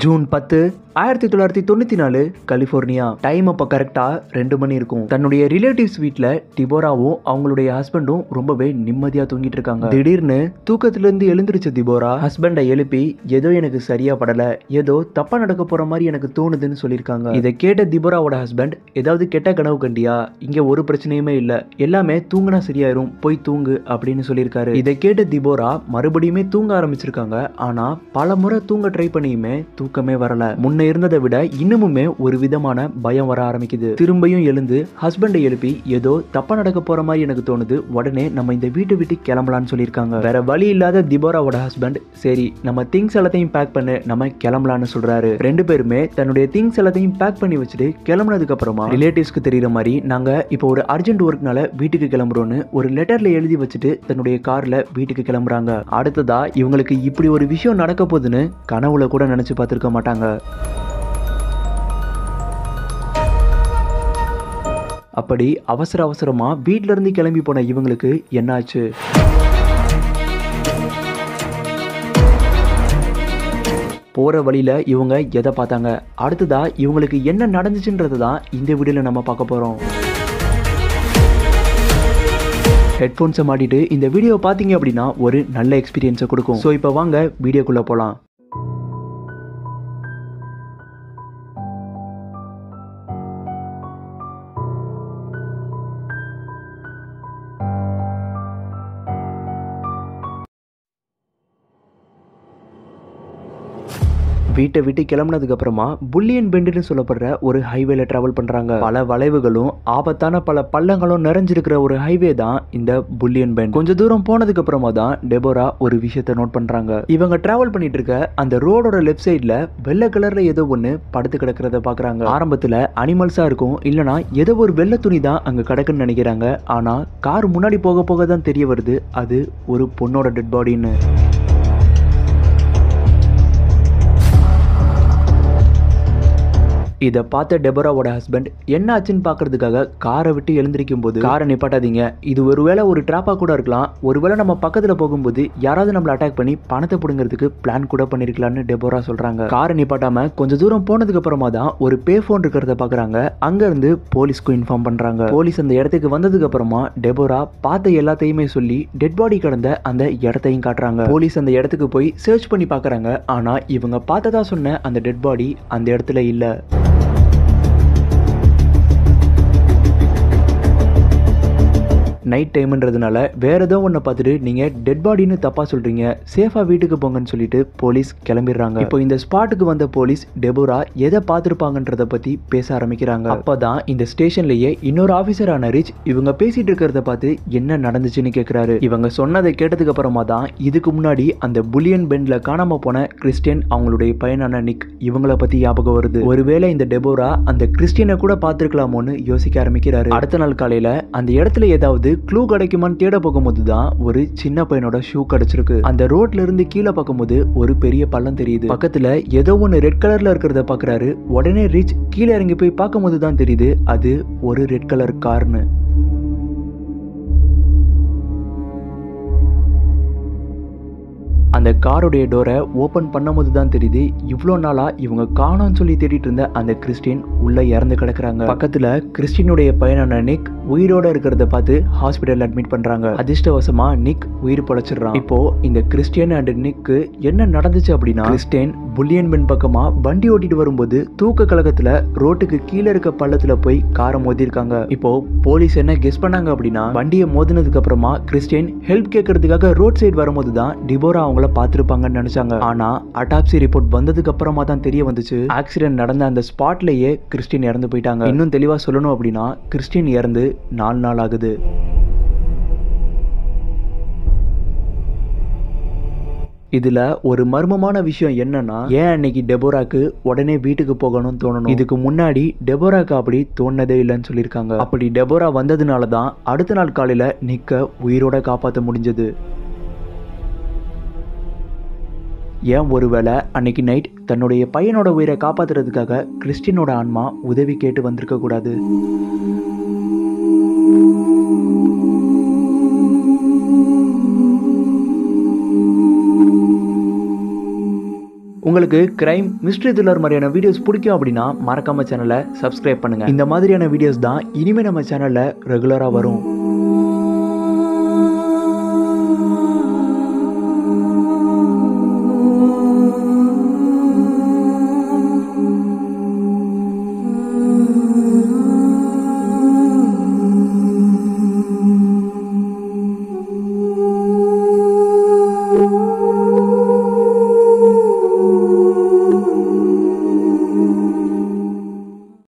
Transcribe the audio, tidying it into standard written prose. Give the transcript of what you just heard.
June 10, 1994 California. Time அப்போ கரெக்டாக 2 மணி இருக்கும். தன்னுடைய ரிலேட்டிவ்ஸ் வீட்டில் டிபோராவும் அவங்களுடைய ஹஸ்பண்டும் ரொம்பவே நிம்மதியாக தூங்கிட்டு இருக்காங்க. திடீர்னு தூக்கத்திலிருந்து எழுந்திருச்ச டிபோரா ஹஸ்பண்டை எழுப்பி ஏதோ எனக்கு சரியா படல, ஏதோ தப்பா நடக்க போற மாதிரி எனக்கு தோணுதுன்னு சொல்லியிருக்காங்க. இதை கேட்ட டிபோராவோட ஹஸ்பண்ட், ஏதாவது கெட்ட கனவு கண்டியா? இங்க ஒரு பிரச்சனையுமே இல்ல, எல்லாமே தூங்கினா சரியாயிரும், போய் தூங்கு அப்படின்னு சொல்லியிருக்காரு. இதை கேட்ட டிபோரா மறுபடியுமே தூங்க ஆரம்பிச்சிருக்காங்க. ஆனா பல முறை தூங்க ட்ரை பண்ணியுமே தூக்கமே வரல. முன்ன இருந்ததை விட இன்னமுமே ஒரு விதமான பயம் வர ஆரம்பிக்குது. திரும்பியும் எழுந்து ஹஸ்பண்டை எழுப்பி ஏதோ தப்பா நடக்க போற மாதிரி எனக்கு தோணுது, உடனே நம்ம இந்த வீட்டை விட்டு கிளம்பலான்னு சொல்லியிருக்காங்க. வேற வழி இல்லாத டிபோராவோட ஹஸ்பண்ட், சரி நம்ம திங்ஸ் எல்லாத்தையும் பேக் பண்ணு, நம்ம கிளம்பலான்னு சொல்றாரு. ரெண்டு பேருமே தன்னுடைய திங்ஸ் எல்லாத்தையும் பேக் பண்ணி வச்சுட்டு கிளம்புனதுக்கு அப்புறமா ரிலேட்டிவ்ஸ்க்கு தெரியற மாதிரி நாங்க இப்போ ஒரு அர்ஜென்ட் ஒர்க்னால வீட்டுக்கு கிளம்புறோம்னு ஒரு லெட்டர்ல எழுதி வச்சுட்டு தன்னுடைய கார்ல வீட்டுக்கு கிளம்புறாங்க. அடுத்ததா இவங்களுக்கு இப்படி ஒரு விஷயம் நடக்க போகுதுன்னு கனவுல கூட நினைச்சு பார்த்திருக்க மாட்டாங்க. அப்படி அவசர அவசரமா வீட்ல இருந்து கிளம்பி போன இவங்களுக்கு என்னாச்சு? போற வழியில இவங்க எதை பார்த்தாங்க? அடுத்ததா இவங்களுக்கு என்ன நடந்துச்சுன்றது தான் இந்த வீடியோல நம்ம பார்க்க போறோம். ஹெட்ஃபோன்ஸை மாட்டிட்டு இந்த வீடியோவை பார்த்தீங்க அப்படின்னா ஒரு நல்ல எக்ஸ்பீரியன்ஸை கொடுக்கும். ஸோ இப்போ வாங்க வீடியோக்குள்ள போலாம். வீட்டை விட்டு கிளம்புனதுக்கு அப்புறமா புல்லியன் பெண்டுன்னு சொல்லப்படுற ஒரு ஹைவேல டிராவல் பண்றாங்க. பல வளைவுகளும் ஆபத்தான பல பள்ளங்களும் நிறைஞ்சிருக்கிற ஒரு ஹைவே தான் இந்த புல்லியன் பெண்ட். கொஞ்சம் தூரம் போனதுக்கு அப்புறமா தான் டெபோரா ஒரு விஷயத்தை நோட் பண்றாங்க. இவங்க டிராவல் பண்ணிட்டு இருக்க அந்த ரோடோட லெஃப்ட் சைட்ல வெள்ளை கலர்ல ஏதோ ஒண்ணு படுத்து கிடக்கிறத பாக்குறாங்க. ஆரம்பத்துல அனிமல்ஸா இருக்கும், இல்லனா ஏதோ ஒரு வெள்ளை துணி தான் அங்க கிடக்குன்னு நினைக்கிறாங்க. ஆனா கார் முன்னாடி போக போக தான் தெரிய வருது அது ஒரு பொண்ணோட டெட் பாடின்னு. இதை பார்த்த டெபோராவோட ஹஸ்பண்ட் என்ன ஆச்சுன்னு பார்க்கறதுக்காக காரை விட்டு எழுந்திருக்கும் போது, காரை நிப்பாட்டாதீங்க, இது ஒருவேளை ஒரு ட்ராப்பா கூட இருக்கலாம், ஒருவேளை நம்ம பக்கத்துல போகும்போது யாராவது நம்மளை அட்டாக் பண்ணி பணத்தை பிடுங்கிறதுக்கு பிளான் கூட பண்ணிருக்கலாம்னு டெபோரா சொல்றாங்க. காரை நிப்பாட்டாம கொஞ்சம் தூரம் போனதுக்கு அப்புறமா தான் ஒரு பே போன் இருக்கிறத பாக்குறாங்க. அங்க இருந்து போலீஸ்க்கு இன்ஃபார்ம் பண்றாங்க. போலீஸ் அந்த இடத்துக்கு வந்ததுக்கு அப்புறமா டெபோரா பார்த்த எல்லாத்தையுமே சொல்லி டெட் பாடி கடந்த அந்த இடத்தையும் காட்டுறாங்க. போலீஸ் அந்த இடத்துக்கு போய் சர்ச் பண்ணி பாக்குறாங்க. ஆனா இவங்க பார்த்ததா சொன்ன அந்த டெட் பாடி அந்த இடத்துல இல்ல. நைட் டைம்ன்றதுனால வேற ஏதோ ஒன்றை பார்த்துட்டு நீங்க டெட் பாடின்னு தப்பா சொல்றீங்க, சேஃபா வீட்டுக்கு போங்கன்னு சொல்லிட்டு போலீஸ் கிளம்பிடுறாங்க. இப்போ இந்த ஸ்பாட்டுக்கு வந்த போலீஸ் டெபோரா எதை பார்த்துருப்பாங்கன்றத பத்தி பேச ஆரம்பிக்கிறாங்க. அப்பதான் இந்த ஸ்டேஷன்லயே இன்னொரு ஆபீசரான ரிச் இவங்க பேசிட்டு இருக்கிறத பார்த்து என்ன நடந்துச்சுன்னு கேட்கிறாரு. இவங்க சொன்னதை கேட்டதுக்கு அப்புறமா தான் இதுக்கு முன்னாடி அந்த புல்லியன் பெண்ட்ல காணாம போன கிறிஸ்டியன் அவங்களுடைய பையனான நிக் இவங்கள பத்தி ஞாபகம் வருது. ஒருவேளை இந்த டெபோரா அந்த கிறிஸ்டியனை கூட பார்த்திருக்கலாமோன்னு யோசிக்க ஆரம்பிக்கிறாரு. அடுத்த நாள் காலையில அந்த இடத்துல ஏதாவது க்ளூ கிடைக்குமான்னு தேட போகும்போது தான் ஒரு சின்ன பையனோட ஷூ கிடைச்சிருக்கு. அந்த ரோட்ல இருந்து கீழே பார்க்கும்போது ஒரு பெரிய பள்ளம் தெரியுது. பக்கத்துல ஏதோ ஒன்னு ரெட் கலர்ல இருக்கிறத பாக்குறாரு. உடனே ரிச் கீழே இறங்கி போய் பார்க்கும்போது தான் தெரியுது அது ஒரு ரெட் கலர் கார்னு. அந்த காரோடைய டோரை ஓபன் பண்ணும்போது தான் தெரியுது இவ்வளோ நாளா இவங்க காணோம்னு சொல்லி தேடிட்டு இருந்த அந்த கிறிஸ்டின் உள்ள இறந்து கிடக்குறாங்க. பக்கத்துல கிறிஸ்டினுடைய பையனான நிக் உயிரோட இருக்கிறத பார்த்து ஹாஸ்பிட்டல் அட்மிட் பண்றாங்க. அதிர்ஷ்டவசமா நிக் உயிர் பொழைச்சிடுறான். இப்போ இந்த கிறிஸ்டியன் அண்ட் நிக்கு என்ன நடந்துச்சு அப்படின்னா, கிறிஸ்டியன் புல்லியன் பெண்ட் பக்கமா வண்டி ஓட்டிட்டு வரும்போது தூக்க கலக்கத்துல ரோட்டுக்கு கீழே இருக்க பள்ளத்துல போய் காரை மோதிருக்காங்க. இப்போ போலீஸ் என்ன கெஸ் பண்ணாங்க அப்படின்னா, வண்டியை மோதினதுக்கு அப்புறமா கிறிஸ்டியன் ஹெல்ப் கேட்கறதுக்காக ரோட் சைடு வரும்போது தான் டிபோரா அவங்கள பார்த்திருப்பாங்கன்னு நினைச்சாங்க. ஆனா அட்டாப்சி ரிப்போர்ட் வந்ததுக்கு அப்புறமா தான் தெரிய வந்துச்சு ஆக்சிடென்ட் நடந்த அந்த ஸ்பாட்லயே கிறிஸ்டின் இறந்து போயிட்டாங்க. இன்னும் தெளிவா சொல்லணும் அப்படின்னா கிறிஸ்டின் இறந்து 4 நாள் ஆகுது. இதுல ஒரு மர்மமான விஷயம் என்னன்னா, ஏன் அன்னைக்கு டெபோராக்கு உடனே வீட்டுக்கு போகணும்னு தோணணும்? இதுக்கு முன்னாடி டெபோராக்கு அப்படி தோணதே இல்லைன்னு சொல்லியிருக்காங்க. அப்படி டெபோரா வந்ததுனால தான் அடுத்த நாள் காலையில நிக்க உயிரோட காப்பாற்ற முடிஞ்சது. ஏன் ஒருவேளை அன்னைக்கு நைட் தன்னுடைய பையனோட உயிரை காப்பாத்துறதுக்காக கிறிஸ்டினோட ஆன்மா உதவி கேட்டு வந்திருக்க கூடாது? உங்களுக்கு கிரைம் மிஸ்ட்ரி த்ரில்லர் மாதிரியான வீடியோஸ் பிடிக்கும் அப்படின்னா மறக்காம சேனலை சப்ஸ்கிரைப் பண்ணுங்க. இந்த மாதிரியான வீடியோஸ் தான் இனிமே நம்ம சேனல்ல ரெகுலரா வரும்.